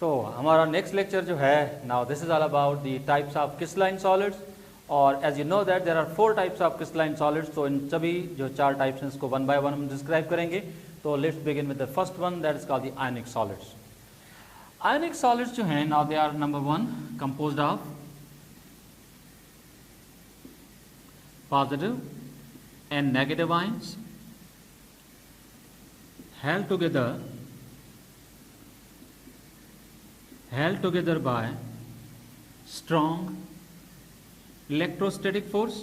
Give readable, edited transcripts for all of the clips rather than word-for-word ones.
तो हमारा next lecture जो है, now this is all about the types of crystalline solids. और as you know that there are 4 types of crystalline solids. तो इन सभी जो 4 टाइप्स हैं इसको वन बाय वन हम डिस्क्राइब करेंगे। तो let's begin with the first one, that is called the ionic solids. Ionic solids जो हैं, now they are number 1 composed of positive and negative ions held together by strong electrostatic force।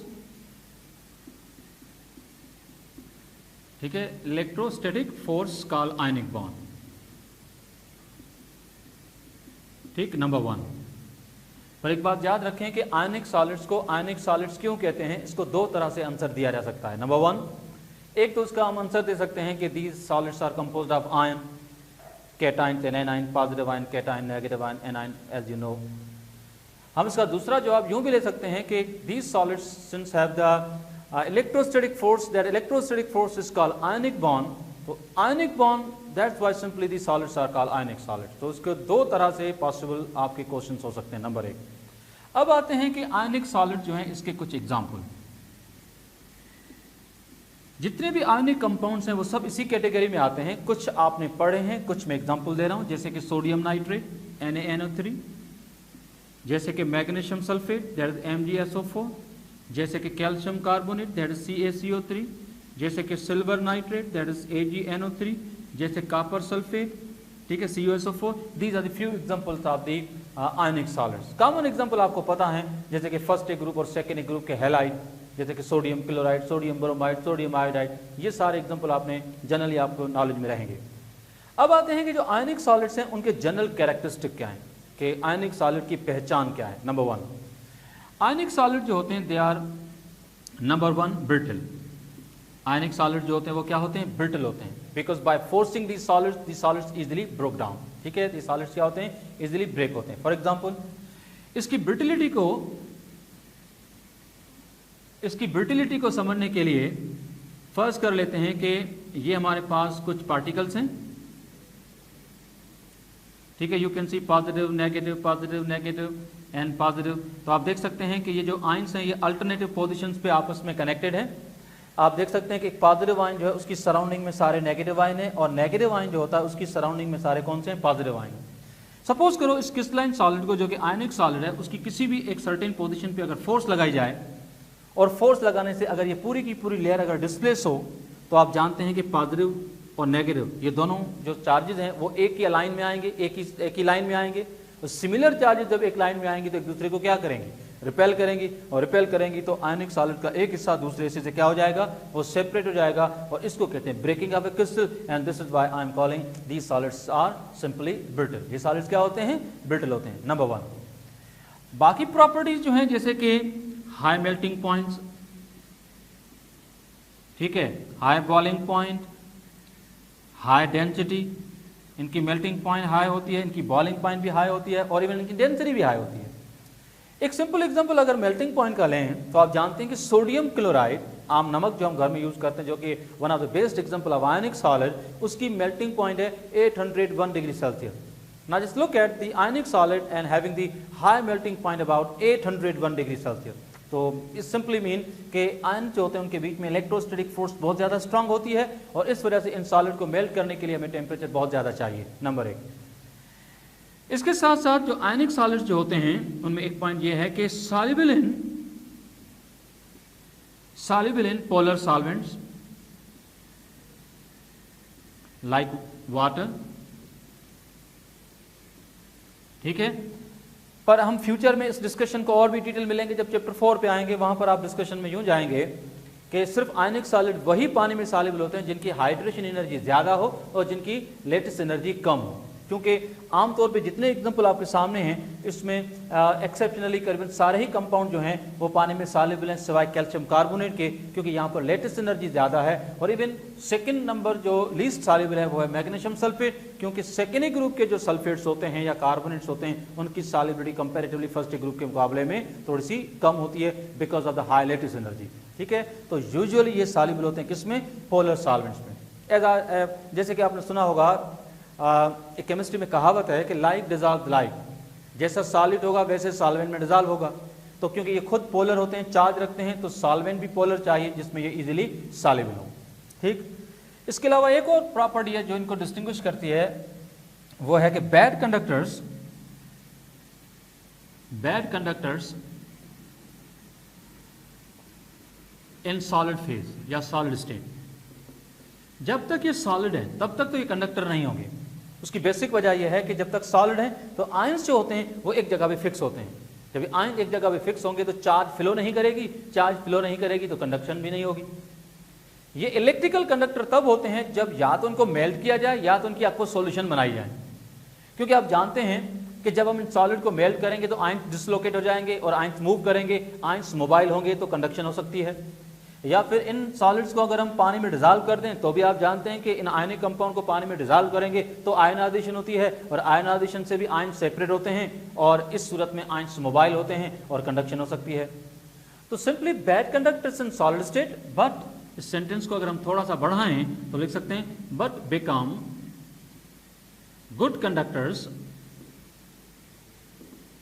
ठीक है, electrostatic force call ionic bond. ठीक, number 1। पर एक बात याद रखें कि आयनिक सॉलिड्स को आयनिक सॉलिड्स क्यों कहते हैं, इसको 2 तरह से आंसर दिया जा सकता है। नंबर 1, एक तो उसका हम आंसर दे सकते हैं कि these solids are composed of ion, cation and anion, positive ion cation, negative ion anion, as you know. हम इसका दूसरा जवाब यूं भी ले सकते हैं कि these solids since have the electrostatic force, that electrostatic force is called ionic bond. तो ionic bond, that's why simply the solids are called ionic solids. तो इसके 2 तरह से पॉसिबल आपके क्वेश्चंस हो सकते हैं। नंबर 1, अब आते हैं कि आयनिक सॉलिड जो हैं इसके कुछ एग्जाम्पल। जितने भी आयनिक कंपाउंड्स हैं वो सब इसी कैटेगरी में आते हैं। कुछ आपने पढ़े हैं, कुछ मैं एग्जाम्पल दे रहा हूं, जैसे कि सोडियम नाइट्रेट NaNO3, जैसे कि magnesium sulphate that is MgSO4, जैसे कि calcium carbonate that is CaCO3, जैसे कि silver nitrate that is AgNO3, जैसे कॉपर सल्फेट, ठीक है, CuSO4। These are the few examples of the ionic solids. Common example आपको पता है, जैसे कि फर्स्ट ग्रुप और सेकंड ग्रुप के हैलाइड, जैसे कि sodium chloride, sodium bromide, sodium iodide, ये सारे एग्जांपल आपने जनरली आपको नॉलेज में रहेंगे। अब आते हैं कि जो आयनिक सॉलिड्स हैं उनके जनरल कैरेक्टरिस्टिक क्या हैं, कि आयनिक सॉलिड की पहचान क्या है। नंबर 1, आयनिक सॉलिड जो होते हैं they are number 1 brittle. Ionic solid जो होते हैं वो क्या होते हैं, ब्रिटल होते हैं, because by forcing the solids easily broke down. ठीक है, दी सॉलिड्स क्या होते हैं, इजिली ब्रेक होते हैं। फॉर एग्जांपल, इसकी ब्रिटिलिटी को समझने के लिए फर्स्ट कर लेते हैं कि ये हमारे पास कुछ पार्टिकल्स हैं। ठीक है, you can see positive negative and positive. तो आप देख सकते हैं कि ये जो आयंस हैं ये अल्टरनेटिव पोजीशंस पे आपस में कनेक्टेड है। आप देख सकते हैं कि एक पॉजिटिव आयन जो है उसकी सराउंडिंग में सारे नेगेटिव आयन है, और नेगेटिव आयन जो होता है उसकी सराउंडिंग में सारे कौन से हैं, पॉजिटिव आयन। सपोज करो इस क्रिस्टलाइन सॉलिड को, जो कि आयनिक सॉलिड है, उसकी किसी भी एक सर्टेन पोजीशन पे अगर फोर्स लगाई जाए, और फोर्स लगाने से अगर ये पूरी की पूरी लेयर अगर डिस्प्लेस हो, तो आप जानते हैं कि पॉजिटिव और नेगेटिव ये दोनों जो चार्जेस हैं वो एक ही लाइन में आएंगे, एक ही लाइन में आएंगे। तो सिमिलर चार्जेस जब एक लाइन में आएंगे तो एक दूसरे को क्या करेंगे, रिपेल करेंगी, और रिपेल करेंगी तो आयनिक सॉलिड का एक हिस्सा दूसरे हिस्से से क्या हो जाएगा, वो सेपरेट हो जाएगा, और इसको कहते हैं breaking of a crystal. And this is why I am calling these solids are simply brittle. ये सॉलिड्स क्या होते हैं, ब्रिटल होते हैं। नंबर 1। बाकी प्रॉपर्टीज जो हैं, जैसे कि हाई मेल्टिंग पॉइंट्स, ठीक है, high boiling point, high density, इनकी मेल्टिंग पॉइंट हाई होती है, इनकी बॉइलिंग पॉइंट भी हाई होती है, और इवन इनकी डेंसिटी भी हाई होती है। एक सिंपल एग्जांपल अगर मेल्टिंग पॉइंट का लें, तो आप जानते हैं कि सोडियम क्लोराइड, आम नमक जो हम घर में यूज करते हैं, जो कि one of the best example of ionic solid, उसकी मेल्टिंग पॉइंट है 801 degree Celsius. Now just look at the ionic solid and having the high melting point about 801 degree Celsius. तो इस सिंपली मीन कि ion जो होते हैं उनके बीच में इलेक्ट्रोस्टैटिक फोर्स बहुत ज़्यादा स्ट्रांग होती है, और इस वजह से इन सॉलिड को मेल्ट करने के लिए हमें टेम्परेचर बहुत ज़्यादा चाहिए। नंबर 1। इसके साथ साथ जो आयनिक सॉलिड्स जो होते हैं उनमें एक पॉइंट ये है कि soluble in polar solvents like water. ठीक है, पर हम फ्यूचर में इस डिस्कशन को और भी डिटेल मिलेंगे जब चैप्टर 4 पे आएंगे। वहां पर आप डिस्कशन में यूं जाएंगे कि सिर्फ आयनिक सॉलिड वही पानी में सॉल्युबल होते हैं जिनकी हाइड्रेशन एनर्जी ज्यादा हो और जिनकी लेटेस्ट एनर्जी कम हो। क्योंकि आमतौर पे जितने एग्जांपल आपके सामने हैं, इसमें एक्सेप्शनली करीबन सारे ही कंपाउंड जो हैं वो पानी में सॉल्युबल हैं, सिवाय कैल्शियम कार्बोनेट के, क्योंकि यहाँ पर लेटेस्ट एनर्जी ज़्यादा है। और इवन सेकंड नंबर जो लीस्ट सॉल्युबल है वो है मैग्नीशियम सल्फेट, क्योंकि सेकेंड ग्रुप के जो सल्फेट्स होते हैं या कार्बोनेट्स होते हैं उनकी सॉल्युबिलिटी कंपैरेटिवली फर्स्ट ग्रुप के मुकाबले में थोड़ी सी कम होती है because of the high latest energy. ठीक है, तो यूजुअली ये सॉल्युबल होते हैं किसमें, पोलर सॉल्वेंट्स में। जैसे कि आपने सुना होगा एक केमिस्ट्री में कहावत है कि लाइक डिजॉल्व लाइक, जैसा सॉलिड होगा वैसे सॉल्वेंट में डिजॉल्व होगा। तो क्योंकि ये खुद पोलर होते हैं, चार्ज रखते हैं, तो सॉल्वेंट भी पोलर चाहिए जिसमें ये इजीली सॉल्युबल हो। ठीक, इसके अलावा एक और प्रॉपर्टी है जो इनको डिस्टिंग्विश करती है, वो है कि bad conductors in solid phase या सॉलिड स्टेट, जब तक ये सॉलिड है तब तक तो ये कंडक्टर नहीं होंगे। उसकी बेसिक वजह यह है कि जब तक सॉलिड है तो आयंस जो होते हैं वो एक जगह पे फिक्स होते हैं। जब आयन एक जगह पे फिक्स होंगे तो चार्ज फ्लो नहीं करेगी, तो कंडक्शन भी नहीं होगी। ये इलेक्ट्रिकल कंडक्टर तब होते हैं जब या तो उनको मेल्ट किया जाए या तो उनकी आपको सॉल्यूशन बनाई जाए। क्योंकि आप जानते हैं कि जब हम इन सॉलिड को मेल्ट करेंगे तो आयंस डिसलोकेट हो जाएंगे और आयंस मूव करेंगे, आयंस मोबाइल होंगे तो कंडक्शन हो सकती है। या फिर इन सॉलिड्स को अगर हम पानी में डिजॉल्व कर दें तो भी आप जानते हैं कि इन आयनिक कंपाउंड को पानी में डिजॉल्व करेंगे तो आयनाइजेशन होती है, और आयनाइजेशन से भी आयन सेपरेट होते हैं और इस सूरत में आयंस मोबाइल होते हैं और कंडक्शन हो सकती है। तो simply bad conductors in solid state, but इस सेंटेंस को अगर हम थोड़ा सा बढ़ाएं तो लिख सकते हैं but become good conductors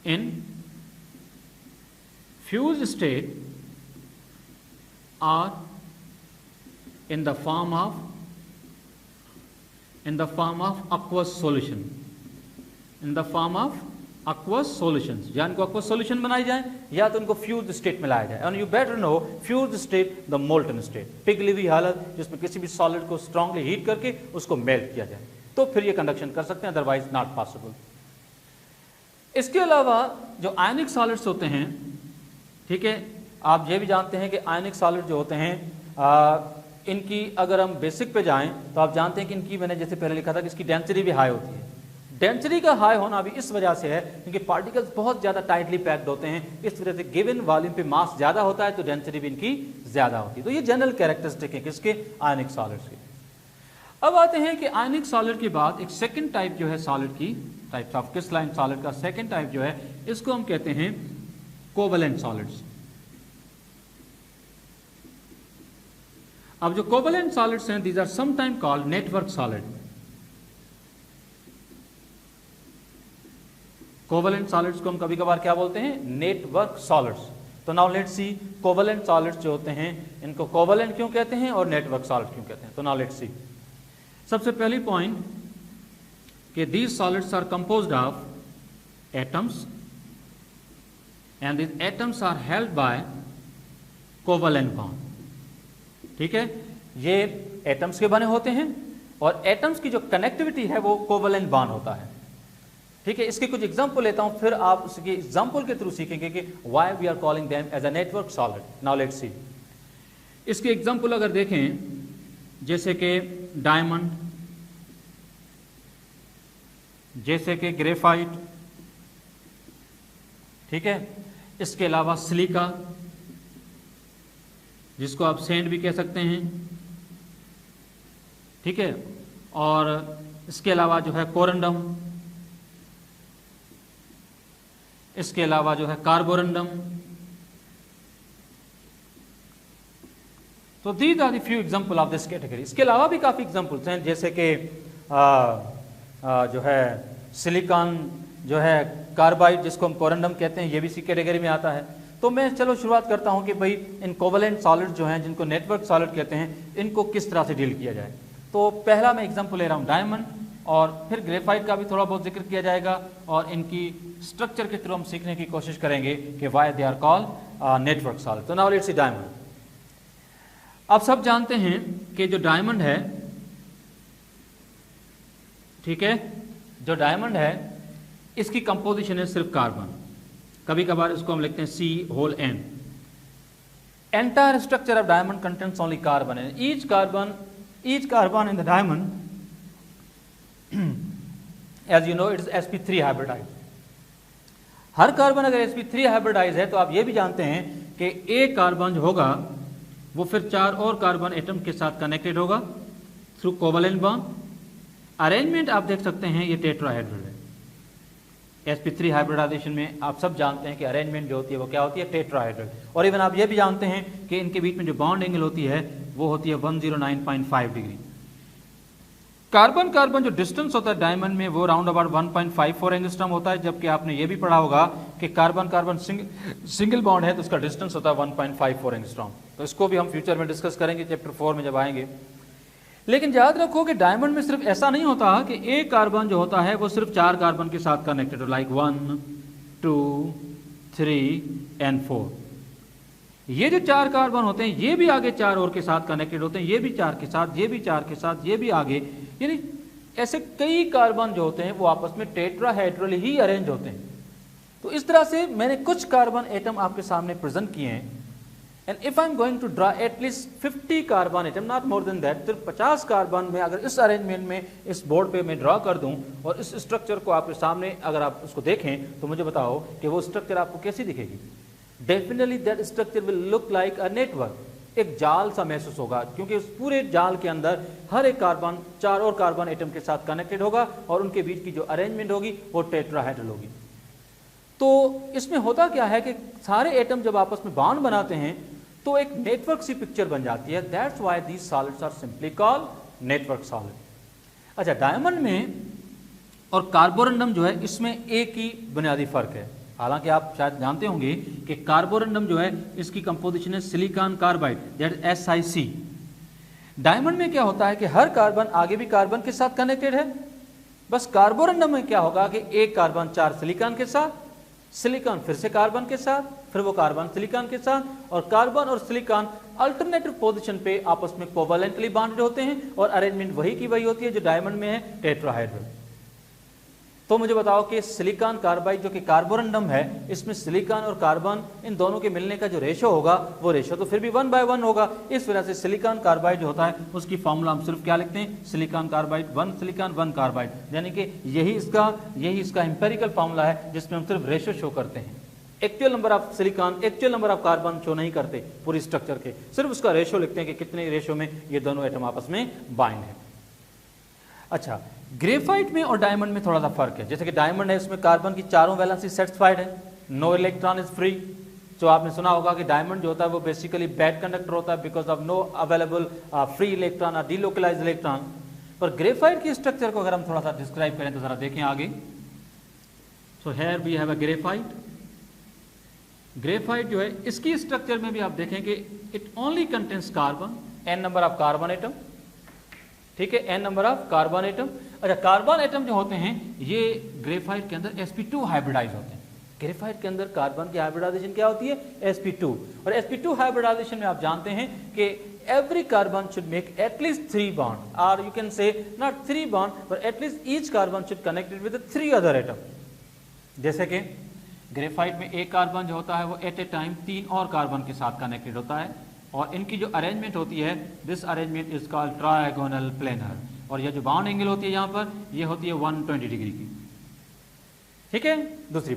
in fuse state are in the form of aqueous solution, या इनको aqueous solution बनाई जाए या तो इनको फ्यूज स्टेट में लाया जाए। And you better know fuse state the molten state, पिघली हुई हालत जिसमें किसी भी सॉलिड को स्ट्रांगली हीट करके उसको मेल्ट किया जाए, तो फिर ये कंडक्शन कर सकते हैं, अदरवाइज नॉट पॉसिबल। इसके अलावा जो आयनिक सॉलिड्स होते हैं, ठीक है, आप ये भी जानते हैं कि आयनिक सॉलिड जो होते हैं इनकी अगर हम बेसिक पे जाएं तो आप जानते हैं कि इनकी, मैंने जैसे पहले लिखा था कि इसकी डेंसिटी भी हाई होती है। डेंसिटी का हाई होना भी इस वजह से है क्योंकि पार्टिकल्स बहुत ज़्यादा टाइटली पैक्ड होते हैं, इस वजह से गिवन वॉल्यूम पे मास ज़्यादा होता है तो डेंसिटी भी इनकी ज़्यादा होती है। तो ये जनरल कैरेक्टरिस्टिक है किसके, आयनिक सॉलिड्स के। अब आते हैं कि आयनिक सॉलिड के बाद एक सेकेंड टाइप जो है सॉलिड की, टाइप्स ऑफ क्रिस्टलाइन सॉलिड का सेकेंड टाइप जो है इसको हम कहते हैं कोवलेंट सॉलिड्स। अब जो कोवलेंट सॉलिड्स हैं, these are sometime called network solid. Covalent solids को हम कभी कभार क्या बोलते हैं, नेटवर्क सॉलिड्स। तो now let's see covalent solids जो होते हैं इनको कोवलेंट क्यों कहते हैं और नेटवर्क सॉलिड क्यों कहते हैं। तो नाउ लेट्स सी, सबसे पहली पॉइंट कि these solids are composed of atoms and these atoms are held by covalent bond. ठीक है, ये एटम्स के बने होते हैं और एटम्स की जो कनेक्टिविटी है वो कोवलेंट बॉन्ड होता है। ठीक है, इसके कुछ एग्जांपल लेता हूं, फिर आप उसके एग्जांपल के थ्रू सीखेंगे कि why we are calling them as a network solid. Now let's see, इसके एग्जांपल अगर देखें जैसे कि डायमंड, जैसे कि ग्रेफाइट, ठीक है, इसके अलावा सिलिका जिसको आप सैंड भी कह सकते हैं, ठीक है, और इसके अलावा जो है कोरंडम, इसके अलावा जो है कार्बोरंडम। तो these are the few example of this category. इसके अलावा भी काफी एग्जांपल्स हैं जैसे कि जो है सिलिकॉन जो है कार्बाइड जिसको हम कोरंडम कहते हैं, ये भी इसी कैटेगरी में आता है। तो मैं चलो शुरुआत करता हूं कि भाई इन कोवलेंट सॉलिड जो हैं जिनको नेटवर्क सॉलिड कहते हैं इनको किस तरह से डील किया जाए। तो पहला मैं एग्जांपल ले रहा हूं डायमंड, और फिर ग्रेफाइट का भी थोड़ा बहुत जिक्र किया जाएगा और इनकी स्ट्रक्चर के थ्रू हम सीखने की कोशिश करेंगे कि why they are called network solid. तो नाउ लेट्स सी डायमंड। आप सब जानते हैं कि जो डायमंड है, ठीक है, जो डायमंड है इसकी कंपोजिशन है सिर्फ कार्बन, कभी कभार इसको हम लिखते हैं C(N). Entire structure of diamond contains only carbon, and each carbon in the diamond, as you know, it is sp3 hybridized. Her carbon अगर sp3 हाइब्रिडाइज है तो आप ये भी जानते हैं कि एक कार्बन जो होगा वो फिर 4 और कार्बन एटम के साथ कनेक्टेड होगा थ्रू कोवलेंट बॉन्ड। अरेंजमेंट आप देख सकते हैं ये टेट्राहेड्रल है। sp3 हाइब्रिडाइजेशन में आप सब जानते हैं कि अरेंजमेंट जो होती है वो क्या होती है, टेट्राहेड्रल। और इवन आप ये भी जानते हैं कि इनके बीच में जो बॉन्ड एंगल होती है वो होती है 109.5 डिग्री। कार्बन कार्बन जो डिस्टेंस होता है डायमंड में वो राउंड अबाउट 1.54 एंगस्ट्रॉम होता है, जबकि आपने ये भी पढ़ा होगा कि कार्बन कार्बन सिंगल बॉन्ड है तो उसका डिस्टेंस होता है 1.54 एंगस्ट्रॉम। तो इसको भी हम फ्यूचर में डिस्कस करेंगे चैप्टर 4 में जब आएंगे। लेकिन याद रखो कि डायमंड में सिर्फ ऐसा नहीं होता कि एक कार्बन जो होता है वो सिर्फ 4 कार्बन के साथ कनेक्टेड हो, लाइक 1 2 3 एंड 4। ये जो 4 कार्बन होते हैं ये भी आगे 4 और के साथ कनेक्टेड होते हैं, ये भी 4 के साथ, ये भी 4 के साथ, ये भी आगे, यानी ऐसे कई कार्बन जो होते हैं वो आपस में टेट्राहेड्रली ही अरेंज होते हैं। तो इस तरह से मैंने कुछ कार्बन एटम आपके सामने प्रेजेंट किए हैं। And if I am going to draw at least 50 carbon atom, not more than that, सिर्फ 50 कार्बन में अगर इस अरेंजमेंट में इस बोर्ड पे मैं ड्रा कर दूं और इस स्ट्रक्चर को आपके सामने अगर आप उसको देखें तो मुझे बताओ कि वो स्ट्रक्चर आपको कैसी दिखेगी। Definitely that structure will look like a network, एक जाल सा महसूस होगा, क्योंकि उस पूरे जाल के अंदर हर एक कार्बन 4 और कार्बन एटम के साथ कनेक्टेड होगा और उनके बीच की जो अरेंजमेंट होगी वो टेट्राहेड्रल होगी। तो इसमें होता क्या है कि सारे एटम जब आपस में बॉन्ड बनाते हैं तो एक नेटवर्क सी पिक्चर बन जाती है। That's why these solids are simply called network solid. अच्छा, डायमंड में और कार्बोरंडम जो है इसमें एक ही बुनियादी फर्क है। हालांकि आप शायद जानते होंगे कि कार्बोरंडम जो है इसकी कंपोजिशन है silicon carbide, that SiC। Diamond में क्या होता है कि हर कार्बन आगे भी कार्बन के साथ कनेक्टेड है, बस कार्बोरंडम में क्या होगा कि एक कार्बन 4 सिलिकॉन के साथ, सिलिकॉन फिर से कार्बन के साथ, फिर वो कार्बन सिलिकॉन के साथ, और कार्बन और सिलिकॉन अल्टरनेटिव पोजीशन पे आपस में कोवैलेंटली बॉन्डेड होते हैं और अरेंजमेंट वही की वही होती है जो डायमंड में है, टेट्राहेड्रल। तो मुझे बताओ कि सिलिकॉन कार्बाइड जो कि कार्बोरंडम है इसमें सिलिकॉन और कार्बन इन दोनों के मिलने का जो रेशो होगा वो रेशो तो फिर भी 1/1 होगा। इस वजह से सिलिकॉन कार्बाइड जो होता है उसकी फॉर्मूला हम सिर्फ क्या लिखते हैं, सिलिकॉन कार्बाइड 1 सिलिकॉन 1 कार्बाइड, यानी कि यही इसका एम्पेरिकल फॉर्मूला है जिसमें हम सिर्फ रेशो शो करते हैं। Actual number of silicon, actual number of carbon show नहीं करते पूरी स्ट्रक्चर के, सिर्फ उसका रेशो लिखते हैं कि कितने रेशो में ये दोनों एटम आपस में बाइंड है। अच्छा, ग्रेफाइट में और डायमंड में थोड़ा सा फर्क है। जैसे कि डायमंड है इसमें कार्बन की चारों वैलेंसी सेटिस्फाइड है, नो इलेक्ट्रॉन इज फ्री। जो आपने सुना होगा कि डायमंड जो होता है वो बेसिकली बैड कंडक्टर होता है because of no available free electron और डीलोकलाइज्ड इलेक्ट्रॉन। पर ग्रेफाइट की स्ट्रक्चर को अगर हम थोड़ा सा डिस्क्राइब करें तो जरा देखें आगे। So here we have a graphite. Graphite जो है इसकी स्ट्रक्चर में भी आप देखें कि it only contains carbon, n number of carbon atom, ठीक है, n number of carbon atom. अच्छा, कार्बन एटम जो होते हैं ये ग्रेफाइट के अंदर sp2 हाइब्रिडाइज होते हैं। ग्रेफाइट के अंदर कार्बन की हाइब्रिडाइजेशन क्या होती है, sp2। और sp2 हाइब्रिडाइजेशन में आप जानते हैं कि every carbon should make at least 3 bond, और you can say not 3 bond but at least each carbon should connected with 3 other atom. जैसे कि ग्रेफाइट में एक कार्बन जो होता है वो एट ए टाइम 3 और कार्बन के साथ कनेक्टेड होता है, और इनकी जो अरेंजमेंट होती है this arrangement is called trigonal planar, और यह जो बाउंड एंगल होती है यहाँ पर ये होती है 120 डिग्री की। ठीक है, दूसरी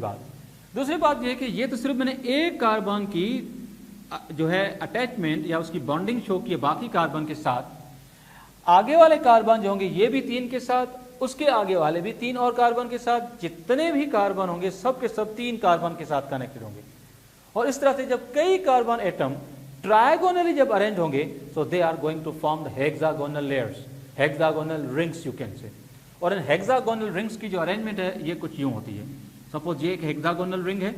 बात ये है कि ये तो सिर्फ मैंने एक कार्बन की जो है अटैचमेंट या उसकी बॉन्डिंग शो की है बाकी कार्बन के साथ। आगे वाले कार्बन जो होंगे ये भी 3 के साथ, उसके आगे वाले भी 3 और कार्बन के साथ, जितने भी कार्बन होंगे सब के सब 3 कार्बन के साथ कनेक्टेड होंगे। और इस तरह से जब कई कार्बन एटम ट्रायगोनली जब अरेंज होंगे so they are going to form the hexagonal layers, hexagonal rings you can say. और इन हेक्सागोनल रिंग्स की जो अरेंजमेंट है ये कुछ यूं होती है। सपोज ये एक हेक्सागोनल रिंग है,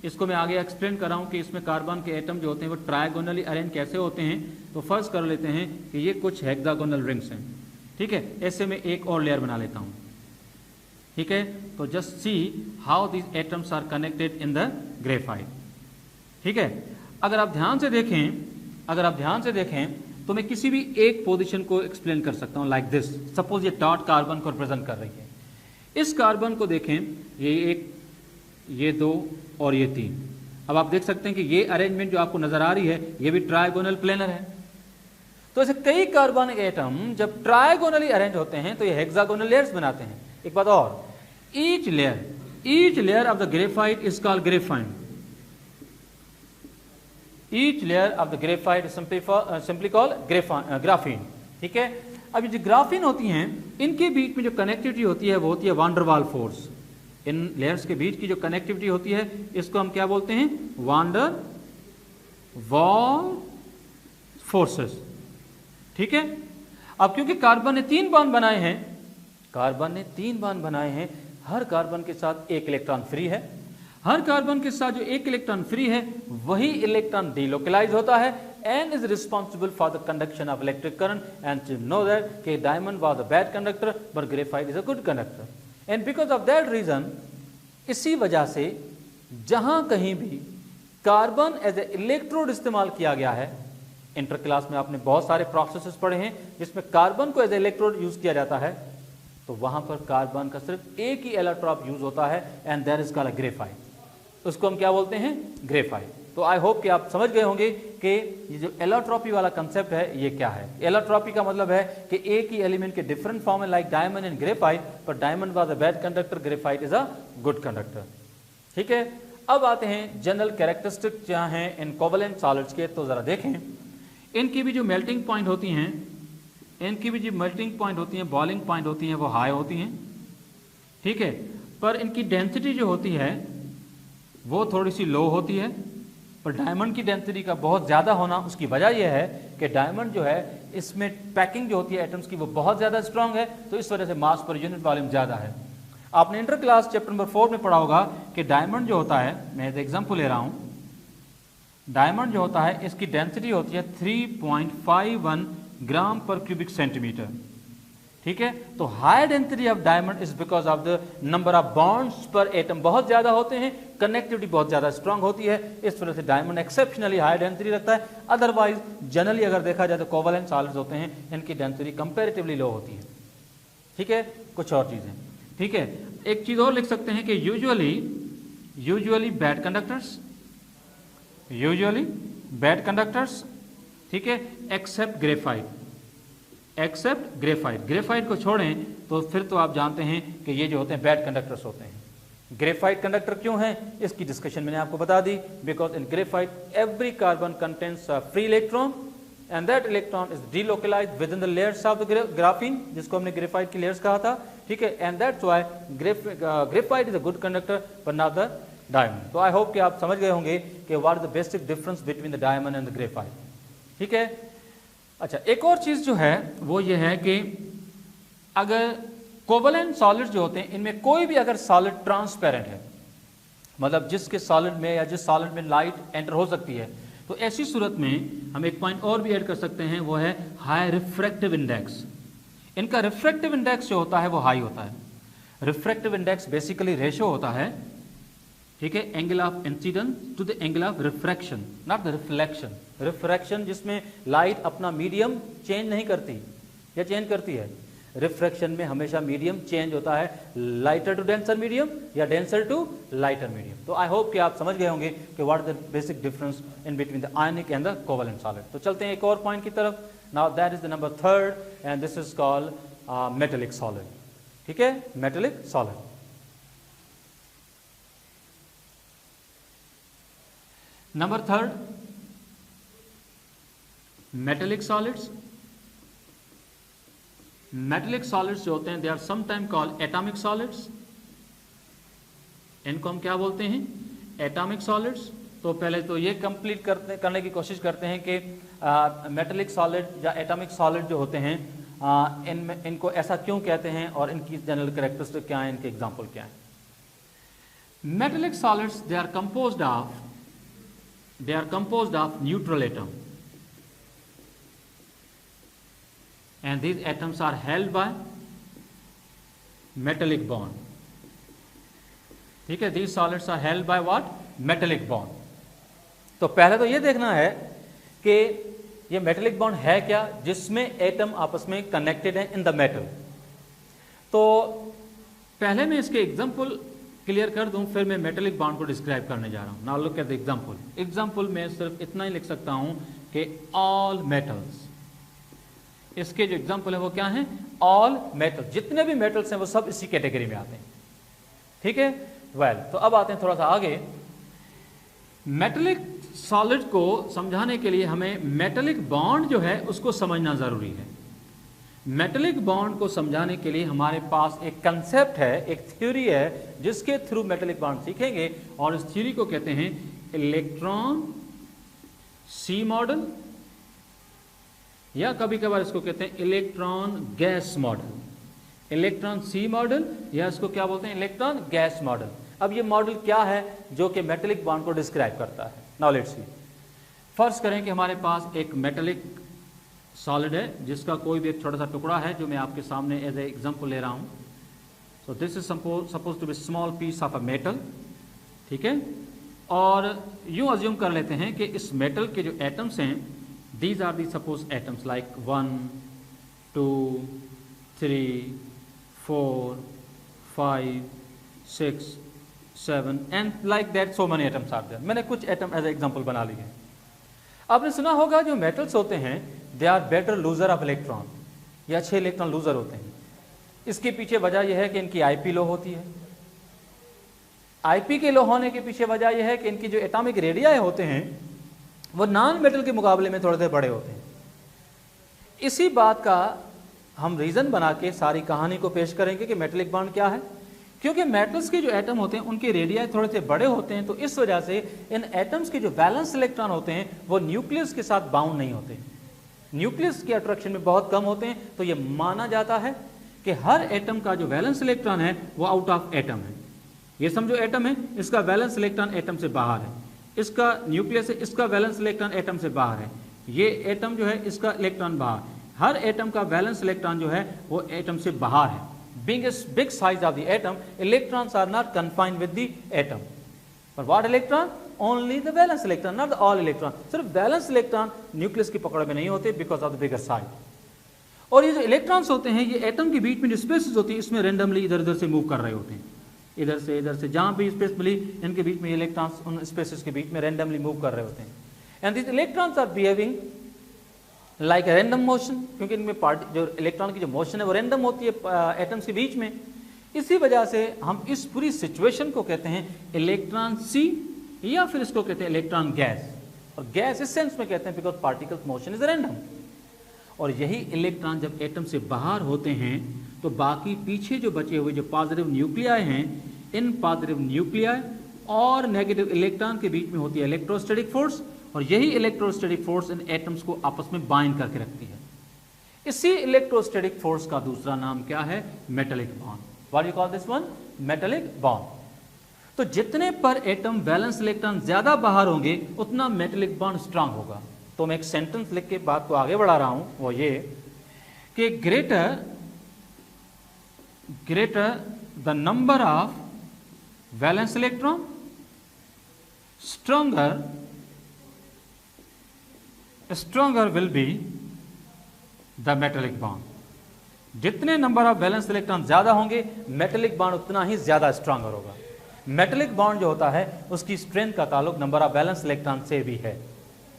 इसको मैं आगे एक्सप्लेन कर रहा हूं कि इसमें कार्बन के एटम जो होते हैं वो ट्रायगोनली अरेंज कैसे होते हैं। तो फर्ज कर लेते हैं कि ये कुछ हेक्सागोनल रिंग्स हैं, ठीक है। ऐसे में एक और लेयर बना लेता हूं, ठीक है। तो just see how these atoms are connected in the graphite, ठीक है। अगर आप ध्यान से देखें तो मैं किसी भी एक पोजीशन को एक्सप्लेन कर सकता हूं लाइक दिस। सपोज ये डॉट कार्बन को रिप्रेजेंट कर रही है। इस कार्बन को देखें, ये 1, ये 2 और ये 3। अब आप देख सकते हैं कि ये अरेंजमेंट जो आपको नजर आ रही है ये भी ट्रायगोनल प्लेनर है। तो ऐसे कई कार्बन एटम जब ट्रायगोनली अरेंज होते हैं तो ये हेक्सागोनल लेयर्स बनाते हैं। एक बात और, each layer of the graphite is called graphene. Each layer of the graphite is simply called graphene, ठीक है। अब ये जो ग्राफीन होती हैं इनके बीच में जो कनेक्टिविटी होती है वो होती है वान डर वाल फोर्स। इन लेयर्स के बीच की जो कनेक्टिविटी होती है इसको हम क्या बोलते हैं, वान डर वाल फोर्सेस, ठीक है। अब क्योंकि कार्बन ने 3 बॉन्ड बनाए हैं, कार्बन ने 3 बॉन्ड बनाए हैं, हर कार्बन के साथ एक इलेक्ट्रॉन फ्री है, हर कार्बन के साथ जो एक इलेक्ट्रॉन फ्री है वही इलेक्ट्रॉन डीलोकलाइज होता है and is responsible for the conduction of electric current, and to know that कि diamond was a bad conductor but graphite is a good conductor, and because of that reason, इसी वजह से जहां कहीं भी carbon as a electrode इस्तेमाल किया गया है, इंटर क्लास में आपने बहुत सारे प्रोसेसेस पढ़े हैं जिसमें कार्बन को एज ए इलेक्ट्रोड यूज किया जाता है, तो वहां पर कार्बन का सिर्फ एक ही एलोट्रॉप यूज होता है and that is called graphite, उसको हम क्या बोलते हैं, ग्रेफाइट। तो आई होप कि आप समझ गए होंगे कि ये जो एलोट्रॉपी वाला कंसेप्ट है ये क्या है। एलोट्रॉपी का मतलब है कि एक ही एलिमेंट के डिफरेंट फॉर्म है, लाइक डायमंड एंड ग्रेफाइट, पर diamond was a bad conductor, graphite is a good conductor. ठीक है, अब आते हैं जनरल कैरेक्टरिस्टिक क्या हैं इन कोवेलेंट सॉलिड्स के, तो जरा देखें। इनकी भी जो मेल्टिंग पॉइंट होती हैं, इनकी भी जो मेल्टिंग पॉइंट होती हैं, बॉइलिंग पॉइंट होती हैं, वो हाई होती हैं, ठीक है, पर इनकी डेंसिटी जो होती है वो थोड़ी सी लो होती है। पर डायमंड की डेंसिटी का बहुत ज़्यादा होना, उसकी वजह यह है कि डायमंड जो है इसमें पैकिंग जो होती है एटम्स की वो बहुत ज़्यादा स्ट्रांग है, तो इस वजह से मास पर यूनिट वॉल्यूम ज़्यादा है। आपने इंटर क्लास चैप्टर नंबर 4 में पढ़ा होगा कि डायमंड जो होता है, मैं एक एग्जाम्पल ले रहा हूँ, डायमंड जो होता है इसकी डेंसिटी होती है 3.51 ग्राम पर क्यूबिक सेंटीमीटर, ठीक है। तो high density of diamond is because of the number of bonds पर एटम बहुत ज्यादा होते हैं, कनेक्टिविटी बहुत ज्यादा स्ट्रांग होती है, इस वजह से डायमंड एक्सेप्शनली हाई डेंसिटी रखता है। अदरवाइज जनरली अगर देखा जाए तो कोवेलेंट सॉलिड्स होते हैं, इनकी डेंसिटी कंपैरेटिवली लो होती है, ठीक है। कुछ और चीजें, ठीक है, एक चीज और लिख सकते हैं कि यूजुअली बैड कंडक्टर्स, ठीक है, एक्सेप्ट ग्रेफाइट, ग्रेफाइट को छोड़ें तो फिर तो आप जानते हैं कि ये जो होते हैं बैड कंडक्टर्स होते हैं। ग्रेफाइट कंडक्टर क्यों है, इसकी डिस्कशन मैंने आपको बता दी। Because in graphite every carbon contains free electron and that electron is delocalised within the layers of the graphene, जिसको हमने ग्रेफाइट की लेयर्स कहा था, ठीक है। And that's why graphite is a good conductor but not the diamond. तो I hope कि आप समझ गए होंगे कि what is the basic difference between the diamond and the graphite, ठीक है। अच्छा, एक और चीज जो है वो ये है कि अगर कोवेलेंट सॉलिड जो होते हैं इनमें कोई भी अगर सॉलिड ट्रांसपेरेंट है, मतलब जिसके सॉलिड में या जिस सॉलिड में लाइट एंटर हो सकती है, तो ऐसी सूरत में हम एक पॉइंट और भी ऐड कर सकते हैं, वो है हाई रिफ्रैक्टिव इंडेक्स। इनका रिफ्रैक्टिव इंडेक्स जो होता है वो हाई होता है। रिफ्रैक्टिव इंडेक्स बेसिकली रेशो होता है, ठीक है, angle of incidence to the angle of refraction, not the reflection. Refraction जिसमें लाइट अपना मीडियम चेंज नहीं करती या चेंज करती है, रिफ्रैक्शन में हमेशा मीडियम चेंज होता है, लाइटर टू डेंसर मीडियम या डेंसर टू लाइटर मीडियम। तो आई होप कि आप समझ गए होंगे कि what is the basic difference in between the ionic and the covalent solid. तो चलते हैं एक और पॉइंट की तरफ। Now that is the number 3rd and this is called metallic solid, ठीक है, metallic solid. Number 3rd, metallic solids. Metallic solids जो होते हैं they are sometime called atomic solids. इनको हम क्या बोलते हैं, एटॉमिक सॉलिड्स। तो पहले तो ये कंप्लीट करने की कोशिश करते हैं कि मेटेलिक सॉलिड या एटॉमिक सॉलिड जो होते हैं इनको ऐसा क्यों कहते हैं और इनकी जनरल कैरेक्टरिस्टिक क्या है, इनके एग्जाम्पल क्या है। Metallic solids they are composed of neutral atom, and these atoms are held by metallic bond, ठीक है। these solids are held by what, metallic bond। तो पहले तो ये देखना है कि ये मेटेलिक बॉन्ड है क्या, जिसमें एटम आपस में कनेक्टेड है इन द मेटल। तो पहले मैं इसके एग्जाम्पल क्लियर कर दूं, फिर मैं मेटेलिक बॉन्ड को डिस्क्राइब करने जा रहा हूं। Now look at the example में सिर्फ इतना ही लिख सकता हूं कि ऑल मेटल्स, इसके जो एग्जाम्पल है वो क्या है, ऑल मेटल, जितने भी मेटल्स हैं वो सब इसी कैटेगरी में आते हैं, ठीक है। वेल, तो अब आते हैं थोड़ा सा आगे। मेटेलिक सॉलिड को समझाने के लिए हमें मेटेलिक बॉन्ड जो है उसको समझना जरूरी है। मेटेलिक बॉन्ड को समझाने के लिए हमारे पास एक कंसेप्ट है, एक थ्योरी है, जिसके थ्रू मेटेलिक बॉन्ड सीखेंगे, और इस थ्योरी को कहते हैं इलेक्ट्रॉन सी मॉडल या कभी कभार इसको कहते हैं इलेक्ट्रॉन गैस मॉडल, इलेक्ट्रॉन सी मॉडल, या इसको क्या बोलते हैं, इलेक्ट्रॉन गैस मॉडल। अब ये मॉडल क्या है जो कि मेटेलिक बॉन्ड को डिस्क्राइब करता है। नाउ लेट्स सी। फर्ज करें कि हमारे पास एक मेटेलिक सॉलिड है जिसका कोई भी एक छोटा सा टुकड़ा है जो मैं आपके सामने एज ए एग्जांपल ले रहा हूं। So this is suppose to be small piece of a metal, ठीक है। और यूं अज्यूम कर लेते हैं कि इस मेटल के जो एटम्स हैं, these are the suppose atoms like 1 2 3 4 5 6 7 and like that so many atoms are there. मैंने कुछ एटम एज एग्जांपल बना लिए। आपने सुना होगा जो मेटल्स होते हैं they are better loser of electron, या अच्छे इलेक्ट्रॉन लूजर होते हैं। इसके पीछे वजह यह है कि इनकी आईपी लो होती है। आईपी के लो होने के पीछे वजह यह है कि इनकी जो एटॉमिक रेडियाई होते हैं वो नॉन मेटल के मुकाबले में थोड़े से बड़े होते हैं। इसी बात का हम रीजन बना के सारी कहानी को पेश करेंगे कि मेटेलिक बॉन्ड क्या है। क्योंकि मेटल्स के जो एटम होते हैं उनके रेडियाई थोड़े से बड़े होते हैं, तो इस वजह से इन एटम्स के जो वैलेंस इलेक्ट्रॉन होते हैं वो न्यूक्लियस के साथ बाउंड नहीं होते, न्यूक्लियस के अट्रैक्शन में बहुत कम होते हैं। तो ये माना जाता है कि हर एटम का जो वैलेंस इलेक्ट्रॉन है वो आउट ऑफ एटम है। ये समझो एटम है, इसका वैलेंस इलेक्ट्रॉन एटम से बाहर है, इसका न्यूक्लियस है, इसका वैलेंस इलेक्ट्रॉन एटम से बाहर है, ये एटम जो है इसका इलेक्ट्रॉन बाहर। हर एटम का वैलेंस इलेक्ट्रॉन जो है वो एटम से बाहर है। Being a big size of the atom, electrons are not confined with the atom. But what electron? Only the valence electron, not the all electron. सिर्फ वैलेंस इलेक्ट्रॉन न्यूक्लियस की पकड़ में नहीं होते because of the bigger size. और ये जो electrons होते हैं ये एटम के बीच में जो स्पेसेस होती है इसमें रेंडमली इधर उधर से मूव कर रहे होते हैं, इधर से जहां भी स्पेस मिली इनके बीच में इलेक्ट्रॉन्स उन स्पेसेस के बीच में रेंडमली मूव कर रहे होते हैं। And this electrons are behaving like random motion, क्योंकि इनमें जो इलेक्ट्रॉन की जो मोशन है वो रैंडम होती है एटम्स के बीच में। इसी वजह से हम इस पूरी सिचुएशन को कहते हैं इलेक्ट्रॉन सी, या फिर इसको कहते हैं इलेक्ट्रॉन गैस। और गैस इस सेंस में कहते हैं because particles motion is random. और यही इलेक्ट्रॉन जब एटम से बाहर होते हैं तो बाकी पीछे जो बचे हुए जो पॉजिटिव न्यूक्लियाई हैं, इन पॉजिटिव न्यूक्लियाई और नेगेटिव इलेक्ट्रॉन के बीच में होती है इलेक्ट्रोस्टैटिक फोर्स, और यही इलेक्ट्रोस्टैटिक फोर्स इन एटम्स को आपस में बाइंड करके रखती है। इसी इलेक्ट्रोस्टैटिक फोर्स का दूसरा नाम क्या है? Metallic bond. What you call this one? Metallic bond. तो जितने पर एटम वैलेंस इलेक्ट्रॉन ज्यादा बाहर होंगे उतना मेटेलिक बॉन्ड स्ट्रांग होगा। तो मैं एक सेंटेंस लिख के बात को आगे बढ़ा रहा हूं, वो ये कि greater the number of valence electron stronger will be the metallic bond। जितने नंबर ऑफ वैलेंस इलेक्ट्रॉन ज्यादा होंगे मेटेलिक बॉन्ड उतना ही ज्यादा स्ट्रॉन्गर होगा। मेटेलिक बॉन्ड जो होता है उसकी स्ट्रेंथ का ताल्लुक नंबर ऑफ वैलेंस इलेक्ट्रॉन से भी है,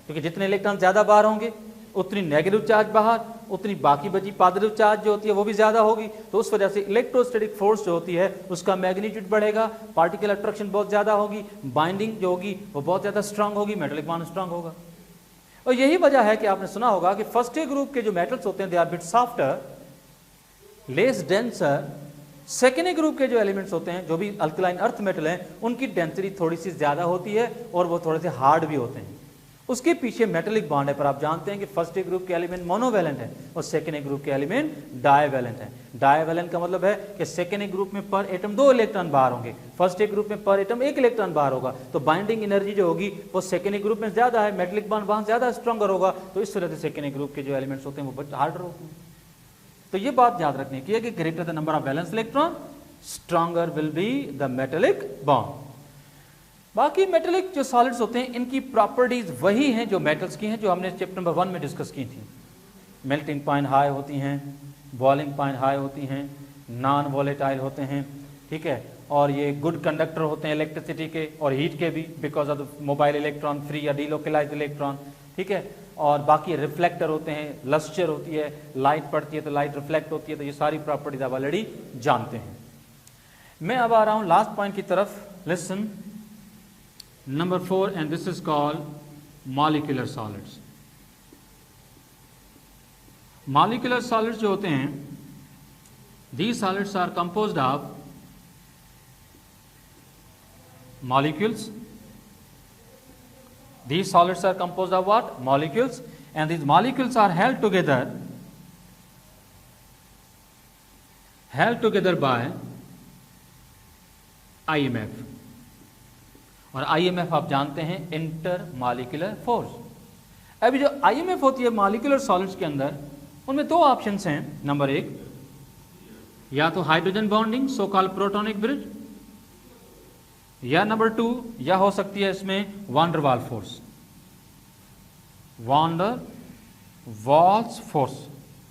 क्योंकि जितने इलेक्ट्रॉन ज्यादा बाहर होंगे उतनी नेगेटिव चार्ज बाहर, उतनी बाकी बची पॉजिटिव चार्ज जो होती है वो भी ज्यादा होगी। तो उस वजह से इलेक्ट्रोस्टैटिक फोर्स जो होती है उसका मैग्नीट्यूड बढ़ेगा, पार्टिकल अट्रैक्शन बहुत ज्यादा होगी, बाइंडिंग जो होगी वो बहुत ज्यादा स्ट्रांग होगी, मेटेलिक बॉन्ड स्ट्रांग होगा। और यही वजह है कि आपने सुना होगा कि फर्स्ट ए ग्रुप के जो मेटल्स होते हैं they are bit softer, less denser. Second A group के जो एलिमेंट्स होते हैं जो भी अल्कलाइन अर्थ मेटल हैं उनकी डेंसिटी थोड़ी सी ज्यादा होती है और वो थोड़े से हार्ड भी होते हैं। उसके पीछे मेटेलिक बॉन्ड है, पर आप जानते हैं कि फर्स्ट ए ग्रुप के एलिमेंट मोनोवैलेंट है और सेकेंड ए ग्रुप के एलिमेंट डाइवैलेंट है। डाइवैलेंट का मतलब है कि सेकेंड ए ग्रुप में पर एटम 2 इलेक्ट्रॉन बाहर होंगे, फर्स्ट ए ग्रुप में पर एटम 1 इलेक्ट्रॉन बाहर होगा। तो बाइंडिंग एनर्जी जो होगी वो सेकेंड ए ग्रुप में ज्यादा है, मेटेलिक बॉन्ड वहां ज्यादा स्ट्रॉन्गर होगा। तो इस वजह से सेकेंड ए ग्रुप के जो एलिमेंट्स होते हैं वो बहुत हार्डर होते हैं। तो ये बात याद रखने की है कि greater the number of valence electron stronger will be the metallic bond. बाकी मेटेलिक जो सॉलिड्स होते हैं इनकी प्रॉपर्टीज वही हैं जो मेटल्स की हैं, जो हमने चैप्टर नंबर 1 में डिस्कस की थी। मेल्टिंग पॉइंट हाई होती हैं, बॉइलिंग पॉइंट हाई होती हैं, नॉन वॉलेटाइल होते हैं, ठीक है। और ये गुड कंडक्टर होते हैं इलेक्ट्रिसिटी के और हीट के भी, because of the mobile electron free या डीलोकलाइज्ड इलेक्ट्रॉन, ठीक है। और बाकी रिफ्लेक्टर होते हैं, लस्चर होती है, लाइट पड़ती है तो लाइट रिफ्लेक्ट होती है। तो ये सारी प्रॉपर्टीज आप ऑलरेडी जानते हैं। मैं अब आ रहा हूं लास्ट पॉइंट की तरफ। Listen Number 4, and this is called molecular solids। Molecular solids जो होते हैं, these solids are composed of molecules। These solids are composed of what? Molecules, and these molecules are held together by IMF, और IMF आप जानते हैं inter molecular force. अभी जो IMF होती है मॉलिक्यूलर सॉलिड्स के अंदर, उनमें दो ऑप्शंस हैं। नंबर एक, या तो hydrogen bonding so called protonic bridge, या नंबर टू, या हो सकती है इसमें वान डर वाल्स फोर्स, वान डर वाल्स फोर्स।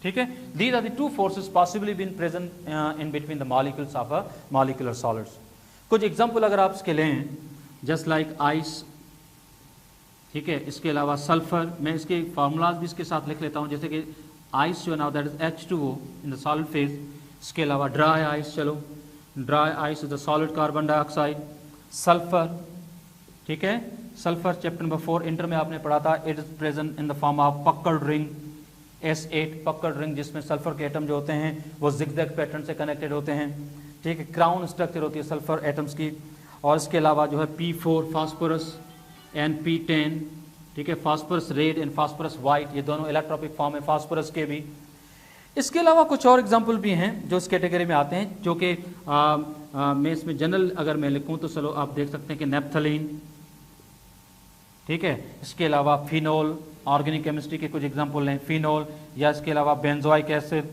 ठीक है, these are the two forces possibly been present in between the molecules of a molecular solids. कुछ एग्जांपल अगर आप इसके लें, जस्ट लाइक आइस, ठीक है, इसके अलावा सल्फर, मैं इसके फार्मूलाज भी इसके साथ लिख लेता हूं, जैसे कि आइस जो है ना, that is H2O in the solid phase. इसके अलावा ड्राई आइस, चलो dry ice is the solid carbon dioxide. Sulphur, ठीक है, सल्फर चैप्टर नंबर 4 इंटर में आपने पढ़ा था, it is present in the form of pucker ring S8, pucker ring, जिसमें सल्फर के एटम जो होते हैं वो जिगजैग पैटर्न से कनेक्टेड होते हैं। ठीक है, क्राउन स्ट्रक्चर होती है सल्फर एटम्स की। और इसके अलावा जो है P4 फास्फोरस एंड P10, ठीक है, phosphorus red and phosphorus white, ये दोनों इलेक्ट्रॉपिक फॉर्म है फास्फोरस के भी। इसके अलावा कुछ और एग्जाम्पल भी हैं जो इस कैटेगरी में आते हैं, जो कि मैं इसमें जनरल अगर मैं लिखूं तो चलो आप देख सकते हैं कि नेप्थलीन, ठीक है, इसके अलावा फिनोल, ऑर्गेनिक केमिस्ट्री के कुछ एग्जाम्पल हैं, फिनोल, या इसके अलावा बेंजोइक एसिड।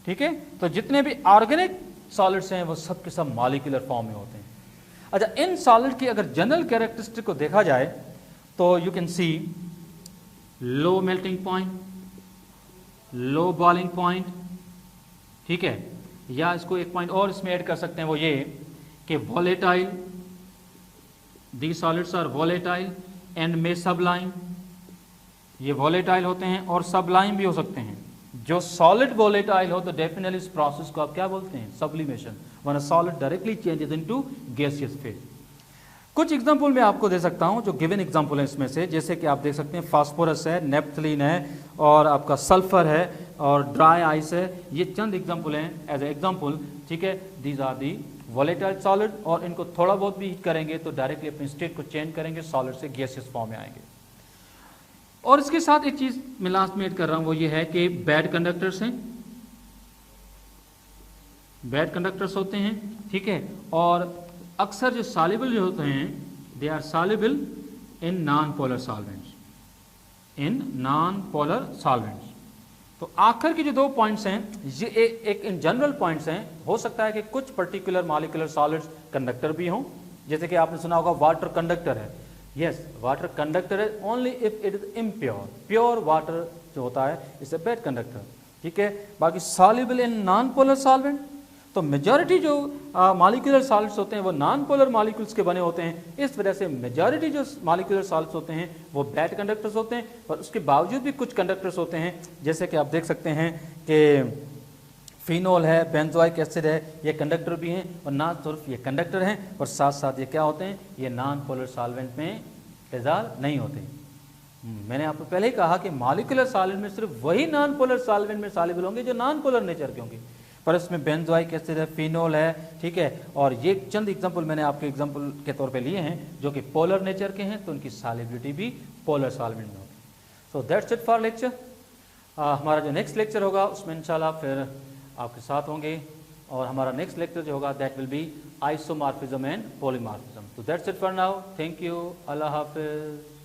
ठीक है, तो जितने भी ऑर्गेनिक सॉलिड्स हैं वो सब के सब मॉलिक्यूलर फॉर्म में होते हैं। अच्छा, इन सॉलिड की अगर जनरल कैरेक्टरिस्टिक को देखा जाए तो you can see low melting point, low boiling point, ठीक है, या इसको एक पॉइंट और इसमें ऐड कर सकते हैं, वो ये कि volatile, the solids are volatile and may sublime, ये वॉलेटाइल होते हैं और सबलाइम भी हो सकते हैं। जो सॉलिड वॉलेटाइल हो तो डेफिनेटली इस प्रोसेस को आप क्या बोलते हैं, sublimation, when a solid directly changes into gaseous phase. कुछ एग्जांपल मैं आपको दे सकता हूं जो गिवन एग्जांपल है इसमें से, जैसे कि आप देख सकते हैं फास्फोरस है, नेप्थलीन है, और आपका सल्फर है, और ड्राई आइस है। ये चंद एग्जांपल हैं एज ए एग्जांपल, ठीक है। These are the volatile solid, और इनको थोड़ा बहुत भी हीट करेंगे तो डायरेक्टली अपनी स्टेट को चेंज करेंगे, सॉलिड से गैसियस फॉर्म में आएंगे। और इसके साथ एक चीज मैं लास्ट में ऐड कर रहा हूं, वो ये है कि बैड कंडक्टर्स हैं, बैड कंडक्टर्स होते हैं, ठीक है, और अक्सर जो सॉल्युबल जो होते हैं, they are soluble in non polar solvents, in non polar solvents. तो आखिर के जो दो पॉइंट्स हैं, ये एक इन जनरल पॉइंट्स हैं। हो सकता है कि कुछ पर्टिकुलर मॉलिक्यूलर सॉलिड्स कंडक्टर भी हों, जैसे कि आपने सुना होगा वाटर कंडक्टर है। यस, वाटर कंडक्टर है only if it is impure, pure water जो होता है इट्स अ बैड कंडक्टर, ठीक है। बाकी soluble in non polar solvent, तो मेजॉरिटी जो मॉलिक्यूलर सॉलिड्स होते हैं वो नॉन पोलर मॉलिक्यूल्स के बने होते हैं। इस वजह से मेजॉरिटी जो मॉलिक्यूलर सॉलिड्स होते हैं वो बैड कंडक्टर्स होते हैं, पर उसके बावजूद भी कुछ कंडक्टर्स होते हैं, जैसे कि आप देख सकते हैं कि फिनोल है, बेंजोइक एसिड है, ये कंडक्टर भी हैं, और ना सिर्फ ये कंडक्टर हैं और साथ साथ ये क्या होते हैं, ये नॉन पोलर सॉल्वेंट में डिसॉल्व नहीं होते। मैंने आपको पहले ही कहा कि मॉलिक्यूलर सॉलिड में सिर्फ वही नॉन पोलर सॉल्वेंट में सॉल्युबल होंगे जो नॉन पोलर नेचर के होंगे, पर इसमें बेंजोइक एसिड है, फिनोल है, ठीक है। और ये चंद एग्जांपल मैंने आपके एग्जांपल के तौर पे लिए हैं जो कि पोलर नेचर के हैं, तो उनकी सॉल्युबिलिटी भी पोलर सॉल्वेंट में होगी। So that's it for lecture. हमारा जो नेक्स्ट लेक्चर होगा उसमें इंशाल्लाह फिर आपके साथ होंगे, और हमारा नेक्स्ट लेक्चर जो होगा that will be isomorphism and polymorphism. तो that's it for now, thank you, अल्लाह हाफिज।